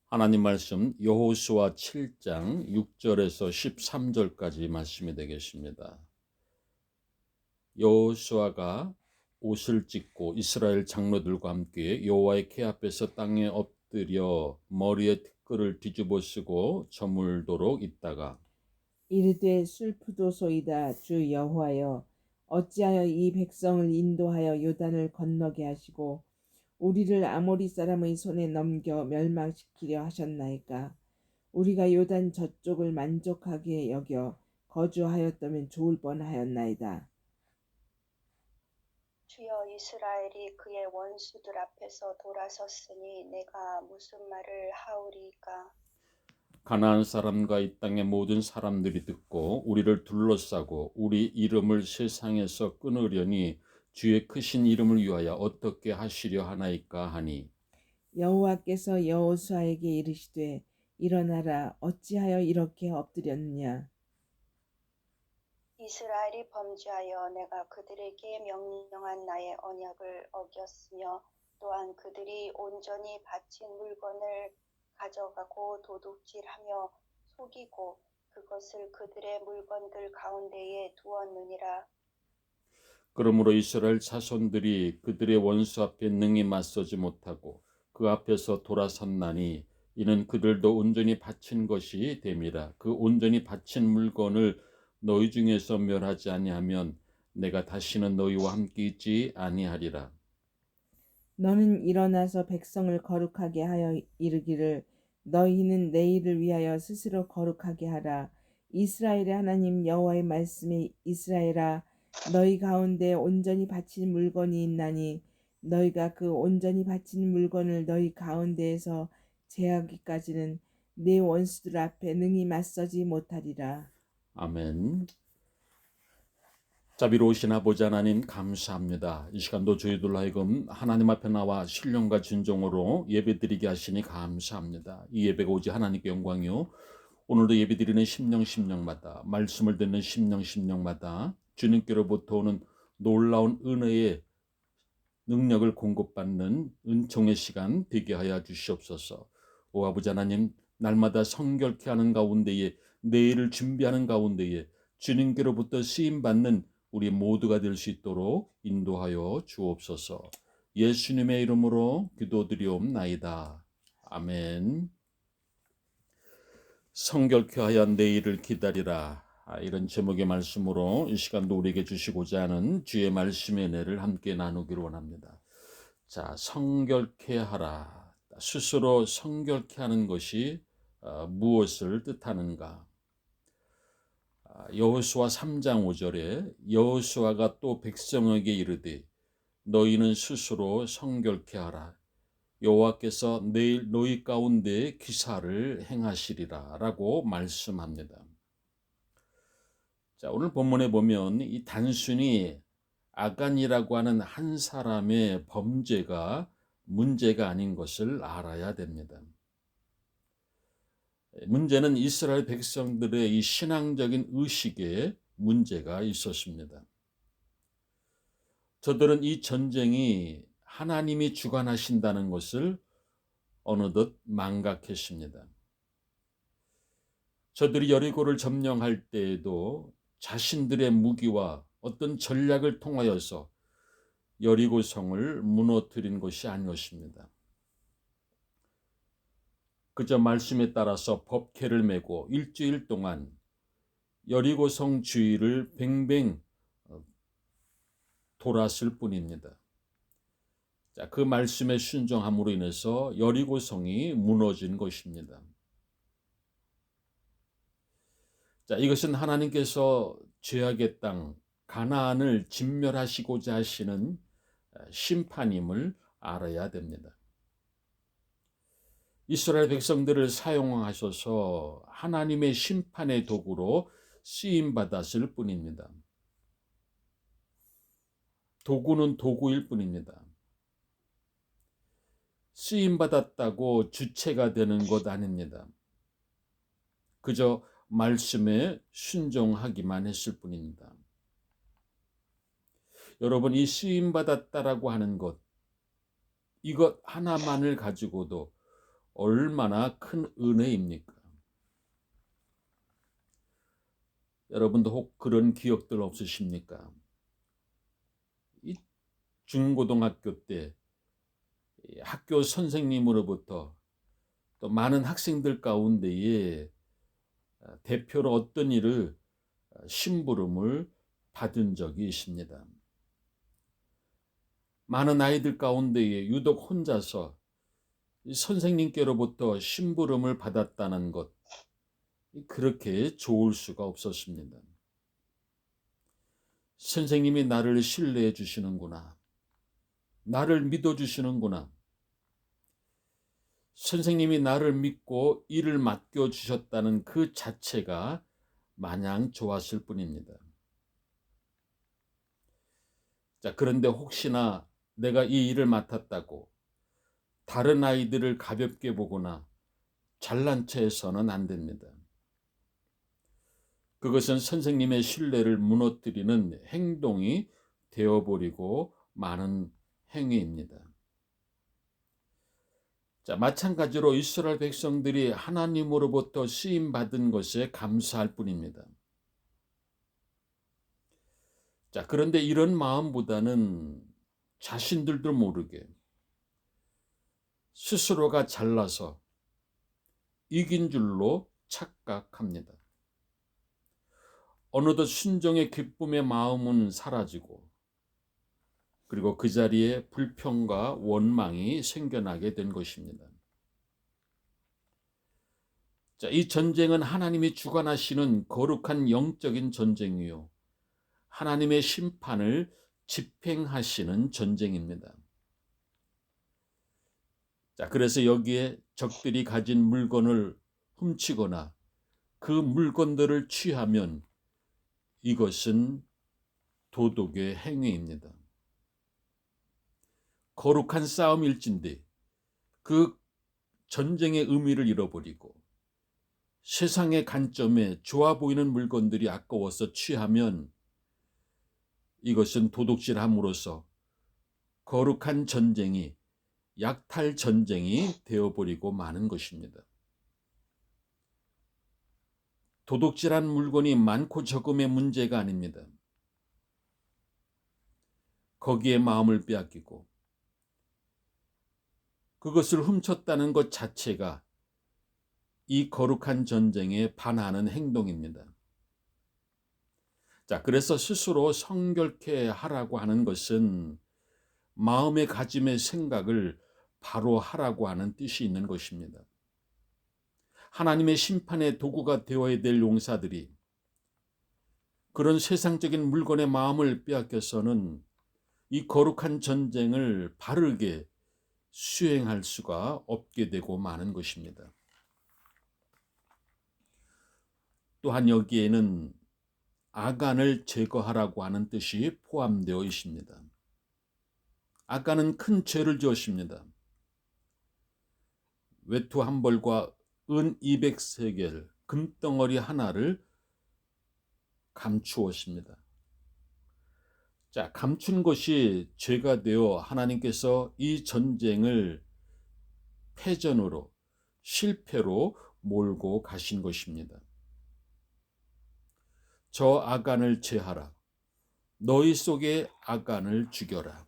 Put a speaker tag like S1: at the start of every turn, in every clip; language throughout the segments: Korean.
S1: 하나님 말씀 여호수아 7장 6절에서 13절까지 말씀이 되겠습니다. 여호수아가 옷을 찢고 이스라엘 장로들과 함께 여호와의 궤 앞에서 땅에 엎드려 머리에 티끌을 뒤집어 쓰고 저물도록 있다가
S2: 이르되 슬프도소이다. 주 여호와여, 어찌하여 이 백성을 인도하여 요단을 건너게 하시고 우리를 아모리 사람의 손에 넘겨 멸망시키려 하셨나이까. 우리가 요단 저쪽을 만족하게 여겨 거주하였다면 좋을 뻔하였나이다.
S3: 주여, 이스라엘이 그의 원수들 앞에서 돌아섰으니 내가 무슨 말을 하오리이까.
S1: 가나안 사람과 이 땅의 모든 사람들이 듣고 우리를 둘러싸고 우리 이름을 세상에서 끊으려니 주의 크신 이름을 위하여 어떻게 하시려 하나이까 하니
S2: 여호와께서 여호수아에게 이르시되 일어나라. 어찌하여 이렇게 엎드렸느냐.
S3: 이스라엘이 범죄하여 내가 그들에게 명령한 나의 언약을 어겼으며 또한 그들이 온전히 바친 물건을 가져가고 도둑질하며 속이고 그것을 그들의 물건들 가운데에 두었느니라.
S1: 그러므로 이스라엘 자손들이 그들의 원수 앞에 능히 맞서지 못하고 그 앞에서 돌아섰나니 이는 그들도 온전히 바친 것이 됨이라. 그 온전히 바친 물건을 너희 중에서 멸하지 아니하면 내가 다시는 너희와 함께 있지 아니하리라.
S2: 너는 일어나서 백성을 거룩하게 하여 이르기를 너희는 내일을 위하여 스스로 거룩하게 하라. 이스라엘의 하나님 여호와의 말씀에 이스라엘아, 너희 가운데 온전히 바친 물건이 있나니 너희가 그 온전히 바친 물건을 너희 가운데에서 제하기까지는 내 원수들 앞에 능히 맞서지 못하리라.
S1: 아멘. 자비로우신 아버지 하나님 감사합니다. 이 시간도 저희들 하여금 하나님 앞에 나와 신령과 진정으로 예배드리게 하시니 감사합니다. 이 예배가 오직 하나님께 영광이요, 오늘도 예배드리는 심령마다 말씀을 듣는 심령마다 주님께로부터 오는 놀라운 은혜의 능력을 공급받는 은총의 시간 되게 하여 주시옵소서. 오 아버지 하나님, 날마다 성결케 하는 가운데에 내일을 준비하는 가운데에 주님께로부터 쓰임받는 우리 모두가 될 수 있도록 인도하여 주옵소서. 예수님의 이름으로 기도드리옵나이다. 아멘. 성결케 하여 내일을 기다리라. 이런 제목의 말씀으로 이 시간도 우리에게 주시고자 하는 주의 말씀의 은혜를 함께 나누기를 원합니다. 자, 성결케 하라. 스스로 성결케 하는 것이 무엇을 뜻하는가? 여호수아 3장 5절에 여호수아가 또 백성에게 이르되 너희는 스스로 성결케 하라. 여호와께서 내일 너희 가운데 기사를 행하시리라 라고 말씀합니다. 자, 오늘 본문에 보면 이 단순히 아간이라고 하는 한 사람의 범죄가 문제가 아닌 것을 알아야 됩니다. 문제는 이스라엘 백성들의 이 신앙적인 의식에 문제가 있었습니다. 저들은 이 전쟁이 하나님이 주관하신다는 것을 어느덧 망각했습니다. 저들이 여리고를 점령할 때에도 자신들의 무기와 어떤 전략을 통하여서 여리고 성을 무너뜨린 것이 아니었습니다. 그저 말씀에 따라서 법궤를 메고 일주일 동안 여리고 성 주위를 뱅뱅 돌았을 뿐입니다. 자, 그 말씀에 순종함으로 인해서 여리고 성이 무너진 것입니다. 자, 이것은 하나님께서 죄악의 땅 가나안을 진멸하시고자 하시는 심판임을 알아야 됩니다. 이스라엘 백성들을 사용하셔서 하나님의 심판의 도구로 쓰임 받았을 뿐입니다. 도구는 도구일 뿐입니다. 쓰임 받았다고 주체가 되는 것 아닙니다. 그저 말씀에 순종하기만 했을 뿐입니다. 여러분, 이 쓰임 받았다라고 하는 것, 이것 하나만을 가지고도 얼마나 큰 은혜입니까? 여러분도 혹 그런 기억들 없으십니까? 이 중고등학교 때 학교 선생님으로부터 또 많은 학생들 가운데에 대표로 어떤 일을 심부름을 받은 적이 있습니다. 많은 아이들 가운데에 유독 혼자서 선생님께로부터 심부름을 받았다는 것, 그렇게 좋을 수가 없었습니다. 선생님이 나를 신뢰해 주시는구나. 나를 믿어 주시는구나. 선생님이 나를 믿고 일을 맡겨 주셨다는 그 자체가 마냥 좋았을 뿐입니다. 자, 그런데 혹시나 내가 이 일을 맡았다고 다른 아이들을 가볍게 보거나 잘난 체해서는 안 됩니다. 그것은 선생님의 신뢰를 무너뜨리는 행동이 되어버리고 마는 행위입니다. 자, 마찬가지로 이스라엘 백성들이 하나님으로부터 쓰임 받은 것에 감사할 뿐입니다. 자, 그런데 이런 마음보다는 자신들도 모르게 스스로가 잘나서 이긴 줄로 착각합니다. 어느덧 순종의 기쁨의 마음은 사라지고, 그리고 그 자리에 불평과 원망이 생겨나게 된 것입니다. 자, 이 전쟁은 하나님이 주관하시는 거룩한 영적인 전쟁이요, 하나님의 심판을 집행하시는 전쟁입니다. 자, 그래서 여기에 적들이 가진 물건을 훔치거나 그 물건들을 취하면 이것은 도덕의 행위입니다. 거룩한 싸움일진데 그 전쟁의 의미를 잃어버리고 세상의 관점에 좋아 보이는 물건들이 아까워서 취하면 이것은 도둑질함으로써 거룩한 전쟁이 약탈 전쟁이 되어버리고 마는 것입니다. 도둑질한 물건이 많고 적음의 문제가 아닙니다. 거기에 마음을 빼앗기고 그것을 훔쳤다는 것 자체가 이 거룩한 전쟁에 반하는 행동입니다. 자, 그래서 스스로 성결케 하라고 하는 것은 마음의 가짐의 생각을 바로 하라고 하는 뜻이 있는 것입니다. 하나님의 심판의 도구가 되어야 될 용사들이 그런 세상적인 물건의 마음을 빼앗겨서는 이 거룩한 전쟁을 바르게 수행할 수가 없게 되고 마는 것입니다. 또한 여기에는 아간을 제거하라고 하는 뜻이 포함되어 있습니다. 아간은 큰 죄를 지었습니다. 외투 한 벌과 은 200세겔, 금덩어리 하나를 감추었습니다. 자, 감춘 것이 죄가 되어 하나님께서 이 전쟁을 패전으로, 실패로 몰고 가신 것입니다. 저 아간을 제하라. 너희 속에 아간을 죽여라.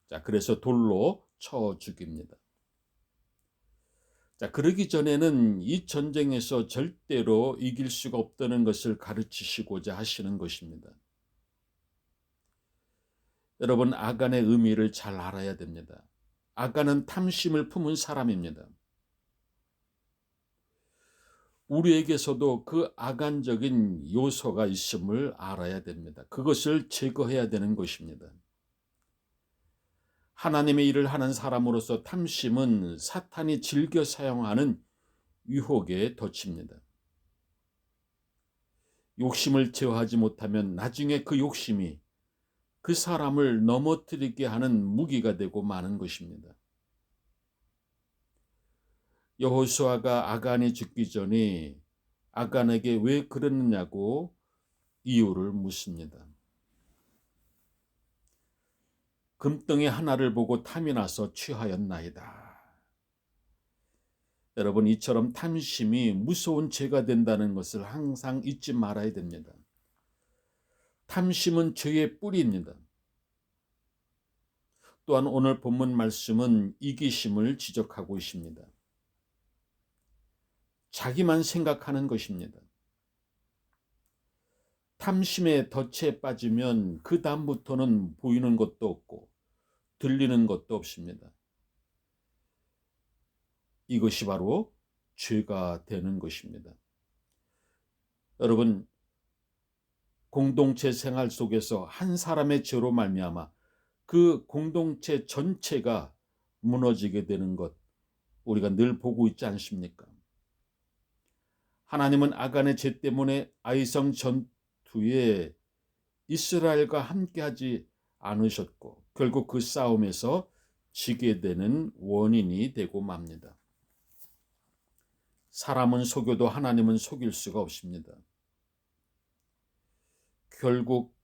S1: 자, 그래서 돌로 쳐 죽입니다. 자, 그러기 전에는 이 전쟁에서 절대로 이길 수가 없다는 것을 가르치시고자 하시는 것입니다. 여러분, 아간의 의미를 잘 알아야 됩니다. 아간은 탐심을 품은 사람입니다. 우리에게서도 그 아간적인 요소가 있음을 알아야 됩니다. 그것을 제거해야 되는 것입니다. 하나님의 일을 하는 사람으로서 탐심은 사탄이 즐겨 사용하는 유혹의 덫입니다. 욕심을 제어하지 못하면 나중에 그 욕심이 그 사람을 넘어뜨리게 하는 무기가 되고 마는 것입니다. 여호수아가 아간이 죽기 전에 아간에게 왜 그랬느냐고 이유를 묻습니다. 금덩이 하나를 보고 탐이 나서 취하였나이다. 여러분, 이처럼 탐심이 무서운 죄가 된다는 것을 항상 잊지 말아야 됩니다. 탐심은 죄의 뿌리입니다. 또한 오늘 본문 말씀은 이기심을 지적하고 있습니다. 자기만 생각하는 것입니다. 탐심의 덫에 빠지면 그 다음부터는 보이는 것도 없고 들리는 것도 없습니다. 이것이 바로 죄가 되는 것입니다. 여러분, 공동체 생활 속에서 한 사람의 죄로 말미암아 그 공동체 전체가 무너지게 되는 것, 우리가 늘 보고 있지 않습니까? 하나님은 아간의 죄 때문에 아이성 전투에 이스라엘과 함께하지 않으셨고 결국 그 싸움에서 지게 되는 원인이 되고 맙니다. 사람은 속여도 하나님은 속일 수가 없습니다. 결국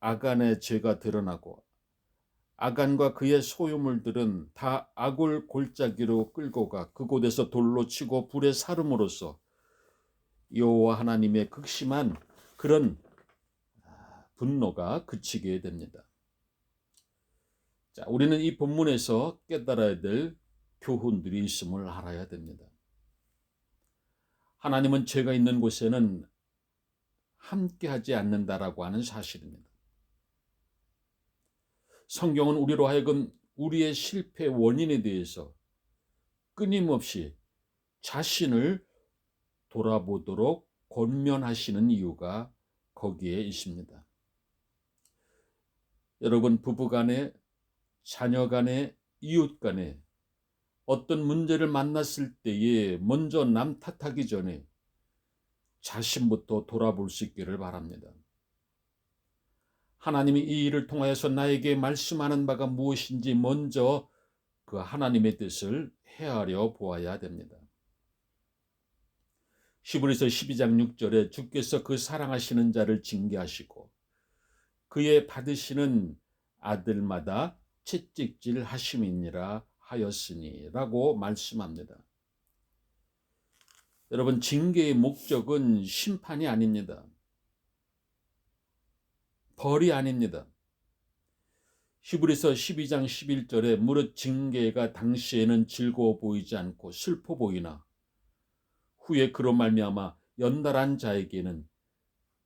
S1: 아간의 죄가 드러나고 아간과 그의 소유물들은 다 아굴 골짜기로 끌고 가 그곳에서 돌로 치고 불에 사름으로써 여호와 하나님의 극심한 그런 분노가 그치게 됩니다. 자, 우리는 이 본문에서 깨달아야 될 교훈들이 있음을 알아야 됩니다. 하나님은 죄가 있는 곳에는 함께하지 않는다라고 하는 사실입니다. 성경은 우리로 하여금 우리의 실패 원인에 대해서 끊임없이 자신을 돌아보도록 권면하시는 이유가 거기에 있습니다. 여러분, 부부간에, 자녀간에, 이웃간에 어떤 문제를 만났을 때에 먼저 남 탓하기 전에 자신부터 돌아볼 수 있기를 바랍니다. 하나님이 이 일을 통하여서 나에게 말씀하는 바가 무엇인지 먼저 그 하나님의 뜻을 헤아려 보아야 됩니다. 히브리서 12장 6절에 주께서 그 사랑하시는 자를 징계하시고 그의 받으시는 아들마다 채찍질 하심이니라 하였으니 라고 말씀합니다. 여러분, 징계의 목적은 심판이 아닙니다. 벌이 아닙니다. 히브리서 12장 11절에 무릇 징계가 당시에는 즐거워 보이지 않고 슬퍼 보이나 후에 그로 말미암아 연달한 자에게는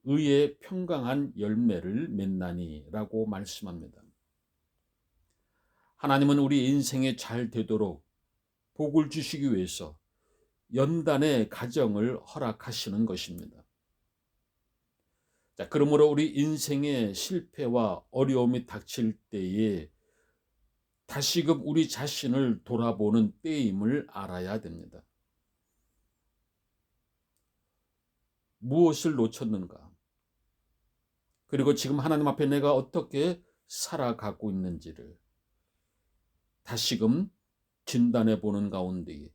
S1: 의의 평강한 열매를 맺나니 라고 말씀합니다. 하나님은 우리 인생에 잘 되도록 복을 주시기 위해서 연단의 가정을 허락하시는 것입니다. 자, 그러므로 우리 인생의 실패와 어려움이 닥칠 때에 다시금 우리 자신을 돌아보는 때임을 알아야 됩니다. 무엇을 놓쳤는가? 그리고 지금 하나님 앞에 내가 어떻게 살아가고 있는지를 다시금 진단해 보는 가운데에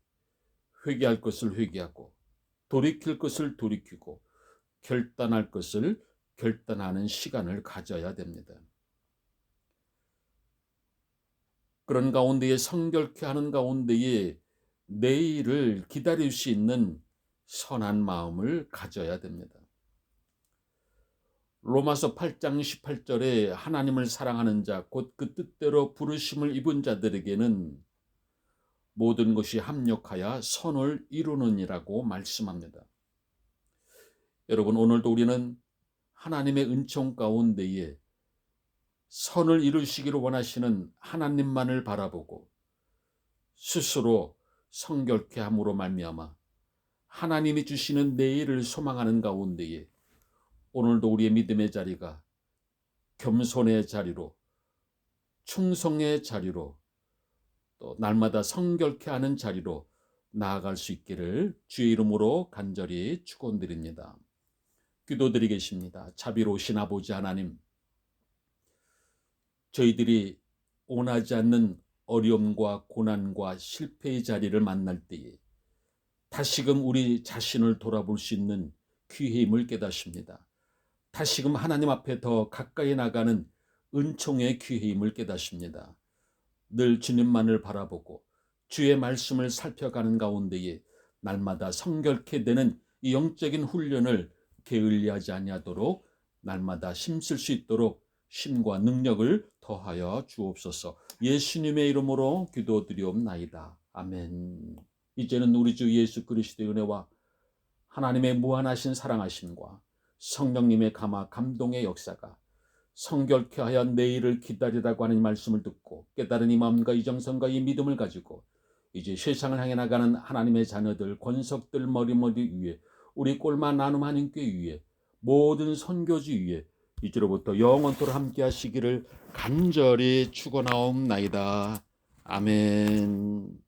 S1: 회개할 것을 회개하고 돌이킬 것을 돌이키고 결단할 것을 결단하는 시간을 가져야 됩니다. 그런 가운데에 성결케 하는 가운데에 내일을 기다릴 수 있는 선한 마음을 가져야 됩니다. 로마서 8장 18절에 하나님을 사랑하는 자 곧 그 뜻대로 부르심을 입은 자들에게는 모든 것이 합력하여 선을 이루느니라고 말씀합니다. 여러분, 오늘도 우리는 하나님의 은총 가운데에 선을 이루시기를 원하시는 하나님만을 바라보고 스스로 성결케 함으로 말미암아 하나님이 주시는 내일을 소망하는 가운데에 오늘도 우리의 믿음의 자리가 겸손의 자리로, 충성의 자리로, 또 날마다 성결케 하는 자리로 나아갈 수 있기를 주의 이름으로 간절히 축원드립니다. 기도드리겠습니다. 자비로우신 아버지 하나님, 저희들이 원하지 않는 어려움과 고난과 실패의 자리를 만날 때에 다시금 우리 자신을 돌아볼 수 있는 귀의 힘을 깨닫습니다. 다시금 하나님 앞에 더 가까이 나가는 은총의 귀의 힘을 깨닫습니다. 늘 주님만을 바라보고 주의 말씀을 살펴가는 가운데에 날마다 성결케 되는 이 영적인 훈련을 게을리하지 아니하도록 날마다 힘쓸 수 있도록 힘과 능력을 더하여 주옵소서. 예수님의 이름으로 기도드리옵나이다. 아멘. 이제는 우리 주 예수 그리스도의 은혜와 하나님의 무한하신 사랑하심과 성령님의 감동의 역사가 성결케 하여 내일을 기다리라고 하는 말씀을 듣고 깨달은 이 마음과 이 정성과 이 믿음을 가지고 이제 세상을 향해 나가는 하나님의 자녀들, 권석들 머리머리 위에, 우리 꼴마 나눔 한인교회 위에, 모든 선교지 위에 이제로부터 영원토록 함께 하시기를 간절히 축원하옵나이다. 아멘.